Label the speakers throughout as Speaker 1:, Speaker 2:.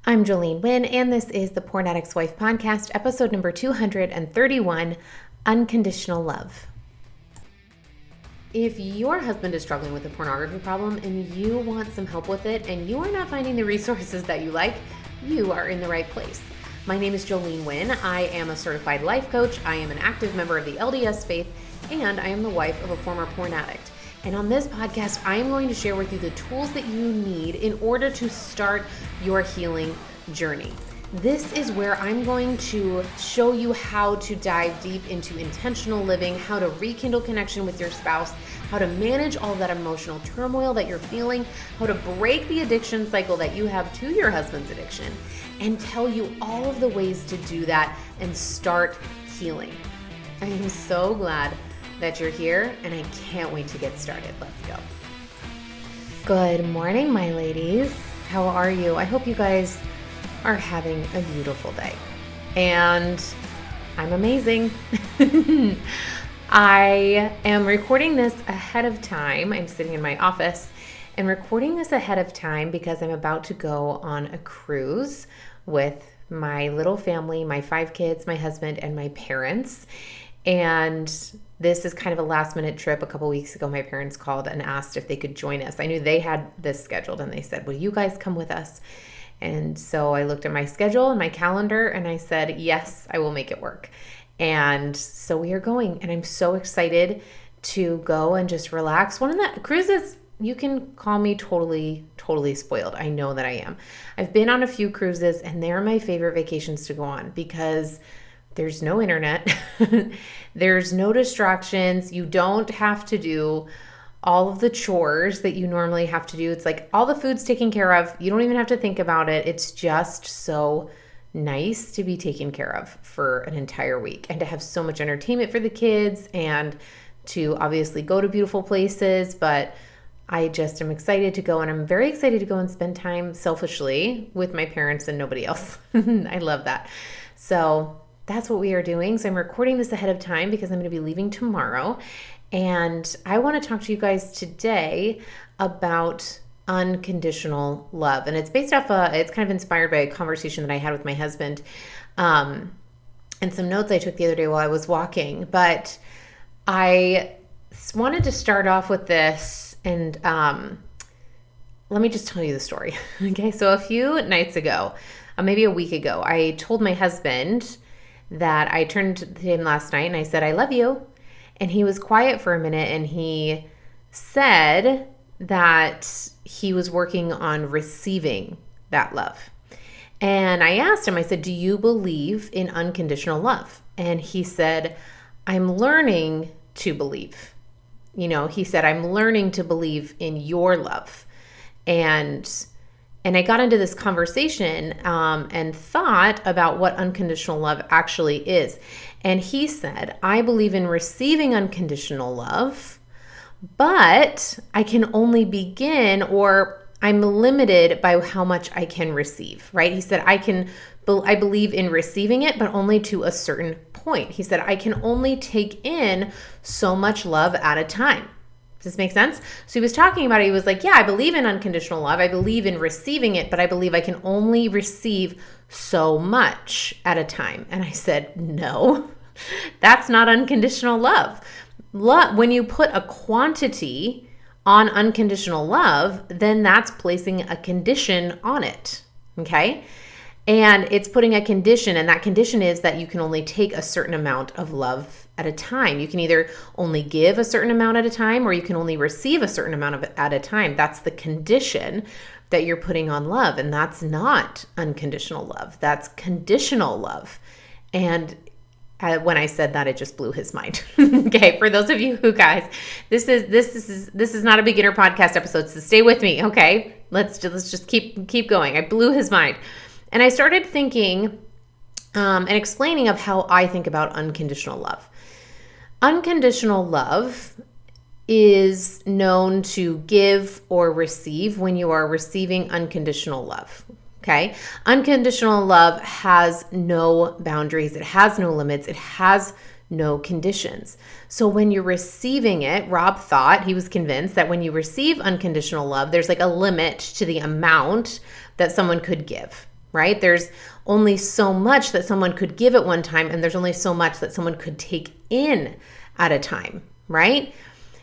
Speaker 1: I'm Jolene Wynn, and this is the Porn Addict's Wife podcast, episode number 231, Unconditional Love. If your husband is struggling with a pornography problem and you want some help with it and you are not finding the resources that you like, you are in the right place. My name is Jolene Wynn. I am a certified life coach. I am an active member of the LDS faith, and I am the wife of a former porn addict. And on this podcast, I am going to share with you the tools that you need in order to start your healing journey. This is where I'm going to show you how to dive deep into intentional living, how to rekindle connection with your spouse, how to manage all that emotional turmoil that you're feeling, how to break the addiction cycle that you have to your husband's addiction, and tell you all of the ways to do that and start healing. I am so glad that you're here, and I can't wait to get started. Let's go. Good morning, my ladies. How are you? I hope you guys are having a beautiful day. And I'm amazing. I am recording this ahead of time. I'm sitting in my office and recording this ahead of time because I'm about to go on a cruise with my little family, my 5 kids, my husband, and my parents. And this is kind of a last minute trip. A couple weeks ago, my parents called and asked if they could join us. I knew they had this scheduled and they said, will you guys come with us? And so I looked at my schedule and my calendar and I said, yes, I will make it work. And so we are going, and I'm so excited to go and just relax. One of the cruises, you can call me totally spoiled. I know that I am. I've been on a few cruises and they're my favorite vacations to go on because there's no internet. There's no distractions. You don't have to do all of the chores that you normally have to do. It's like all the food's taken care of. You don't even have to think about it. It's just so nice to be taken care of for an entire week and to have so much entertainment for the kids and to obviously go to beautiful places. But I just am excited to go, and I'm very excited to go and spend time selfishly with my parents and nobody else. I love that. So that's what we are doing. So I'm recording this ahead of time because I'm going to be leaving tomorrow. And I want to talk to you guys today about unconditional love. And it's based off it's kind of inspired by a conversation that I had with my husband, and some notes I took the other day while I was walking. But I wanted to start off with this, and let me just tell you the story. Okay, so a few nights ago, maybe a week ago, I told my husband that I turned to him last night and I said, I love you. And he was quiet for a minute and he said that he was working on receiving that love. And I asked him, I said, do you believe in unconditional love? And he said, I'm learning to believe. He said, I'm learning to believe in your love. And I got into this conversation and thought about what unconditional love actually is. And he said, I believe in receiving unconditional love, but I can only begin, or I'm limited by how much I can receive, right? He said, I believe in receiving it, but only to a certain point. He said, I can only take in so much love at a time. Does this make sense? So he was talking about it. He was like, yeah, I believe in unconditional love. I believe in receiving it, but I believe I can only receive so much at a time. And I said, no, that's not unconditional love. When you put a quantity on unconditional love, then that's placing a condition on it. Okay? And it's putting a condition, and that condition is that you can only take a certain amount of love at a time. You can either only give a certain amount at a time, or you can only receive a certain amount of it at a time. That's the condition that you're putting on love, and that's not unconditional love. That's conditional love. And when I said that, it just blew his mind. Okay, for those of you who guys, this is not a beginner podcast episode, so stay with me. Okay, let's just keep going. I blew his mind, and I started thinking and explaining of how I think about unconditional love. Unconditional love is known to give or receive when you are receiving unconditional love. Okay? Unconditional love has no boundaries. It has no limits. It has no conditions. So when you're receiving it, Rob thought, he was convinced that when you receive unconditional love, there's like a limit to the amount that someone could give. right? There's only so much that someone could give at one time, and there's only so much that someone could take in at a time, right?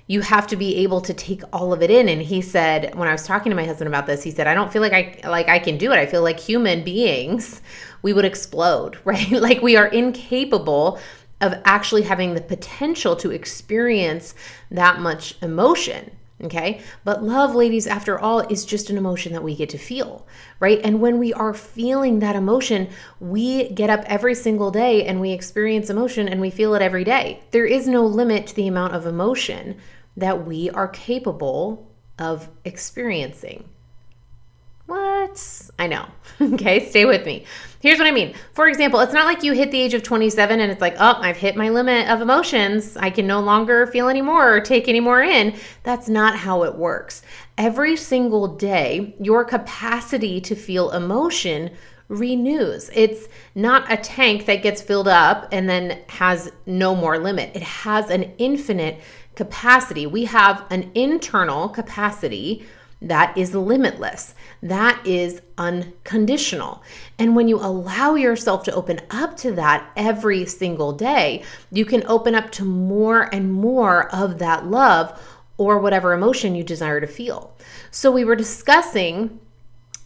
Speaker 1: You have to be able to take all of it in. And he said, when I was talking to my husband about this, he said, I don't feel like I can do it. I feel like human beings, we would explode, right? Like we are incapable of actually having the potential to experience that much emotion. Okay. But love, ladies, after all, is just an emotion that we get to feel, right? And when we are feeling that emotion, we get up every single day and we experience emotion and we feel it every day. There is no limit to the amount of emotion that we are capable of experiencing. What? I know. Okay, stay with me. Here's what I mean. For example, it's not like you hit the age of 27 and it's like, oh, I've hit my limit of emotions. I can no longer feel any more or take any more in. That's not how it works. Every single day, your capacity to feel emotion renews. It's not a tank that gets filled up and then has no more limit. It has an infinite capacity. We have an internal capacity that is limitless. That is unconditional. And when you allow yourself to open up to that every single day, you can open up to more and more of that love or whatever emotion you desire to feel. So we were discussing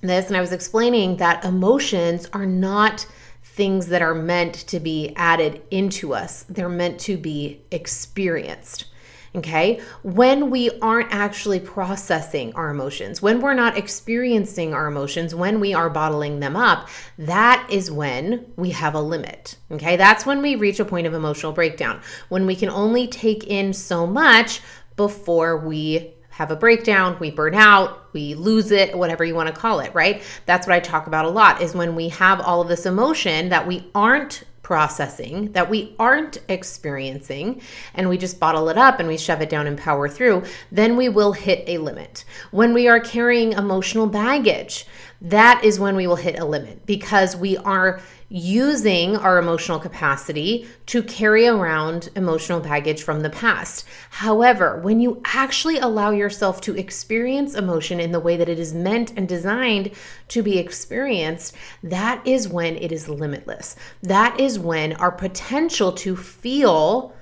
Speaker 1: this, and I was explaining that emotions are not things that are meant to be added into us. They're meant to be experienced. Okay, when we aren't actually processing our emotions, when we're not experiencing our emotions, when we are bottling them up, that is when we have a limit. Okay, that's when we reach a point of emotional breakdown, when we can only take in so much before we have a breakdown, we burn out, we lose it, whatever you want to call it, right? That's what I talk about a lot, is when we have all of this emotion that we aren't processing, that we aren't experiencing, and we just bottle it up and we shove it down and power through, then we will hit a limit. When we are carrying emotional baggage, that is when we will hit a limit, because we are using our emotional capacity to carry around emotional baggage from the past. However, when you actually allow yourself to experience emotion in the way that it is meant and designed to be experienced, that is when it is limitless. That is when our potential to feel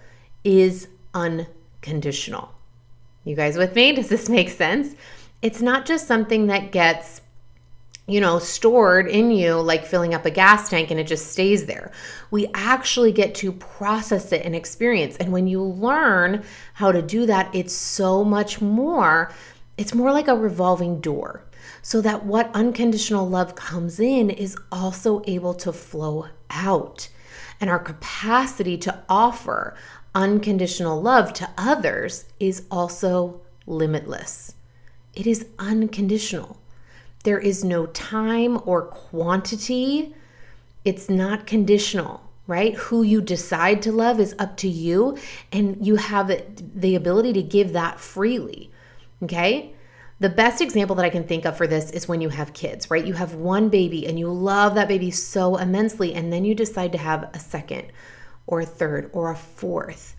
Speaker 1: is unconditional. You guys with me? Does this make sense? It's not just something that gets stored in you like filling up a gas tank and it just stays there. We actually get to process it and experience. And when you learn how to do that, it's so much more. It's more like a revolving door, so that what unconditional love comes in is also able to flow out. And our capacity to offer unconditional love to others is also limitless. It is unconditional. There is no time or quantity. It's not conditional, right? Who you decide to love is up to you, and you have the ability to give that freely, okay? The best example that I can think of for this is when you have kids, right? You have one baby and you love that baby so immensely, and then you decide to have a second or a third or a fourth.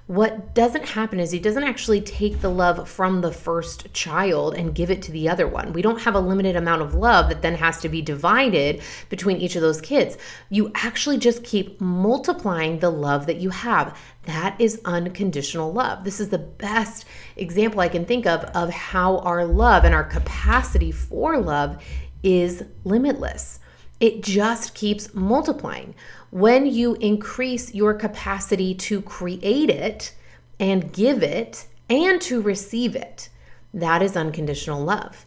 Speaker 1: What doesn't happen is he doesn't actually take the love from the first child and give it to the other one. We don't have a limited amount of love that then has to be divided between each of those kids. You actually just keep multiplying the love that you have. That is unconditional love. This is the best example I can think of how our love and our capacity for love is limitless. It just keeps multiplying. When you increase your capacity to create it and give it and to receive it, that is unconditional love.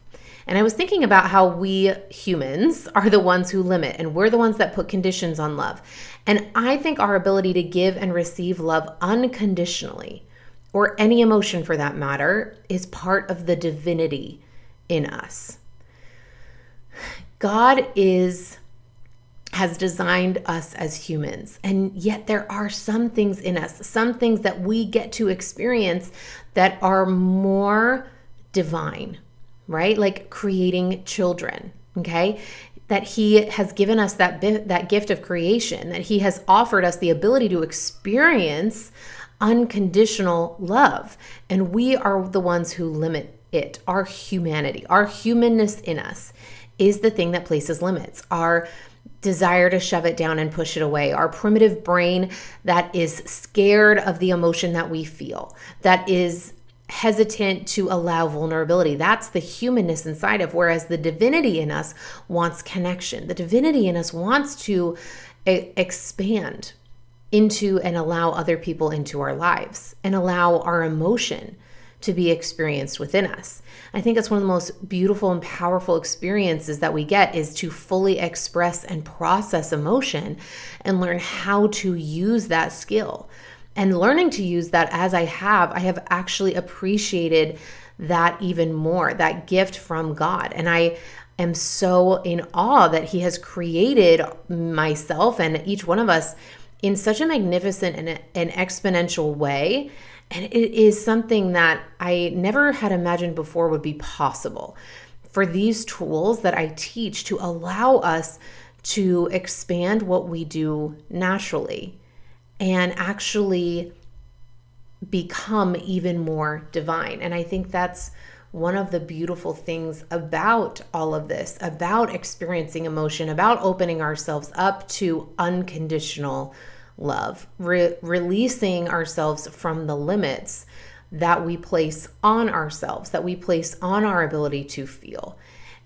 Speaker 1: And I was thinking about how we humans are the ones who limit, and we're the ones that put conditions on love. And I think our ability to give and receive love unconditionally, or any emotion for that matter, is part of the divinity in us. God has designed us as humans, and yet there are some things in us, some things that we get to experience that are more divine, right? Like creating children, okay? That he has given us that gift of creation, that he has offered us the ability to experience unconditional love, and we are the ones who limit it, our humanity, our humanness in us. is the thing that places limits. Our desire to shove it down and push it away, our primitive brain that is scared of the emotion that we feel, that is hesitant to allow vulnerability. That's the humanness inside of, whereas the divinity in us wants connection. The divinity in us wants to expand into and allow other people into our lives and allow our emotion to be experienced within us. I think it's one of the most beautiful and powerful experiences that we get, is to fully express and process emotion and learn how to use that skill. And learning to use that as I have actually appreciated that even more, that gift from God. And I am so in awe that He has created myself and each one of us in such a magnificent and exponential way. And it is something that I never had imagined before would be possible, for these tools that I teach to allow us to expand what we do naturally and actually become even more divine. And I think that's one of the beautiful things about all of this, about experiencing emotion, about opening ourselves up to unconditional love, releasing ourselves from the limits that we place on ourselves, that we place on our ability to feel.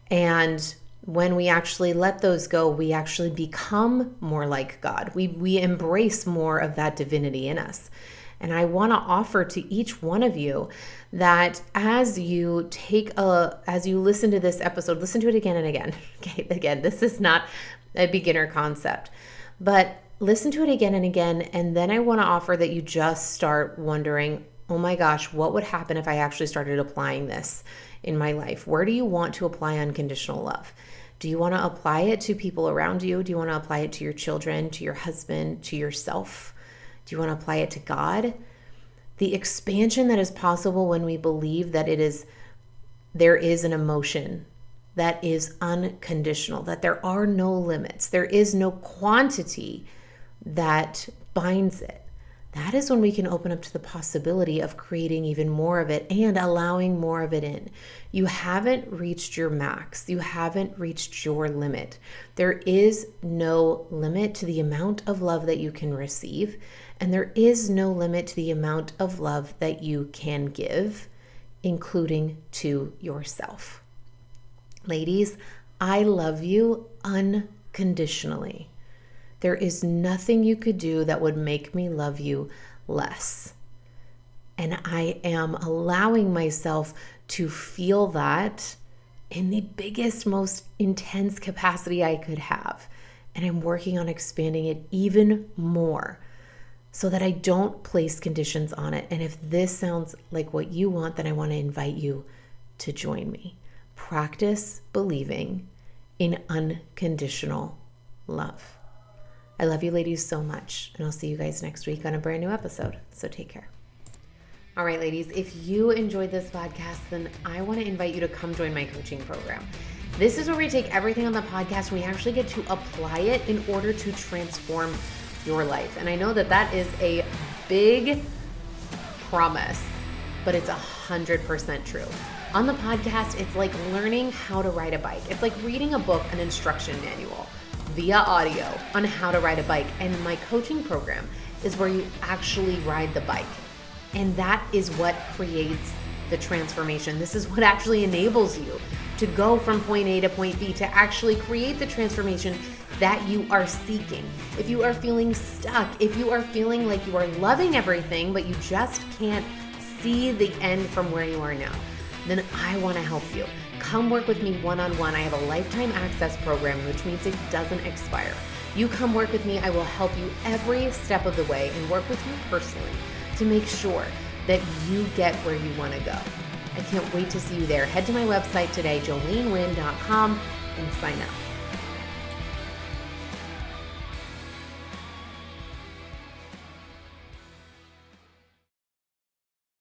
Speaker 1: And when we actually let those go, we actually become more like God. We embrace more of that divinity in us. And I want to offer to each one of you that as you listen to this episode, listen to it again and again. Okay, again, this is not a beginner concept, but listen to it again and again. And then I want to offer that you just start wondering, oh my gosh, what would happen if I actually started applying this in my life? Where do you want to apply unconditional love? Do you want to apply it to people around you? Do you want to apply it to your children, to your husband, to yourself? Do you want to apply it to God? The expansion that is possible when we believe that there is an emotion that is unconditional, that there are no limits, there is no quantity that binds it. That is when we can open up to the possibility of creating even more of it and allowing more of it in. You haven't reached your max. You haven't reached your limit. There is no limit to the amount of love that you can receive, and there is no limit to the amount of love that you can give, including to yourself. Ladies, I love you unconditionally. There is nothing you could do that would make me love you less. And I am allowing myself to feel that in the biggest, most intense capacity I could have. And I'm working on expanding it even more so that I don't place conditions on it. And if this sounds like what you want, then I want to invite you to join me. Practice believing in unconditional love. I love you ladies so much, and I'll see you guys next week on a brand new episode. So take care. All right, ladies, if you enjoyed this podcast, then I want to invite you to come join my coaching program. This is where we take everything on the podcast and we actually get to apply it in order to transform your life. And I know that is a big promise, but it's 100% true. On the podcast, it's like learning how to ride a bike. It's like reading a book, an instruction manual via audio on how to ride a bike. And my coaching program is where you actually ride the bike. And that is what creates the transformation. This is what actually enables you to go from point A to point B, to actually create the transformation that you are seeking. If you are feeling stuck, if you are feeling like you are loving everything, but you just can't see the end from where you are now, then I want to help you. Come work with me one-on-one. I have a lifetime access program, which means it doesn't expire. You come work with me. I will help you every step of the way and work with you personally to make sure that you get where you want to go. I can't wait to see you there. Head to my website today, joleneWynn.com, and sign up.